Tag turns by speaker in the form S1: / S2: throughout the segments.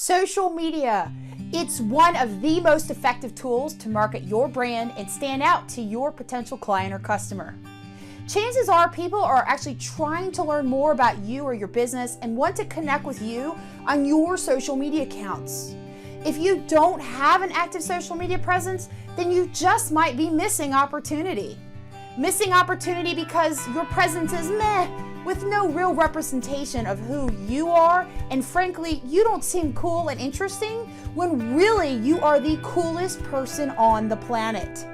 S1: Social media. It's one of the most effective tools to market your brand and stand out to your potential client or customer. Chances are people are actually trying to learn more about you or your business and want to connect with you on your social media accounts. If you don't have an active social media presence, then you just might be missing opportunity. Missing opportunity because your presence is meh, with no real representation of who you are, and frankly, you don't seem cool and interesting when really you are the coolest person on the planet.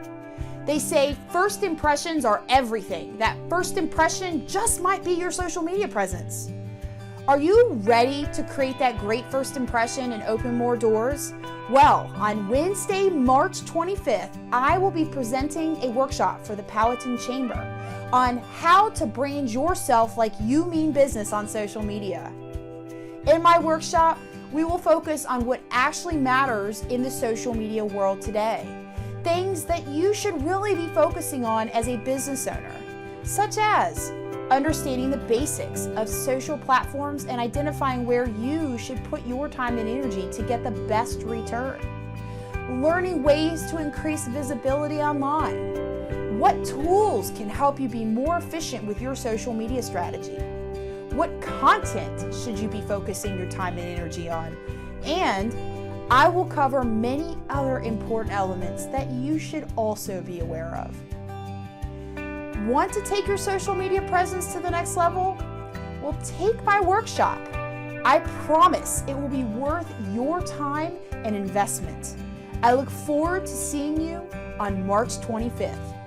S1: They say first impressions are everything. That first impression just might be your social media presence. Are you ready to create that great first impression and open more doors? Well, on Wednesday, March 25th, I will be presenting a workshop for the Powhatan Chamber on how to brand yourself like you mean business on social media. In my workshop, we will focus on what actually matters in the social media world today. Things that you should really be focusing on as a business owner, such as understanding the basics of social platforms and identifying where you should put your time and energy to get the best return. Learning ways to increase visibility online. What tools can help you be more efficient with your social media strategy? What content should you be focusing your time and energy on? And I will cover many other important elements that you should also be aware of. Want to take your social media presence to the next level? Well, take my workshop. I promise it will be worth your time and investment. I look forward to seeing you on March 25th.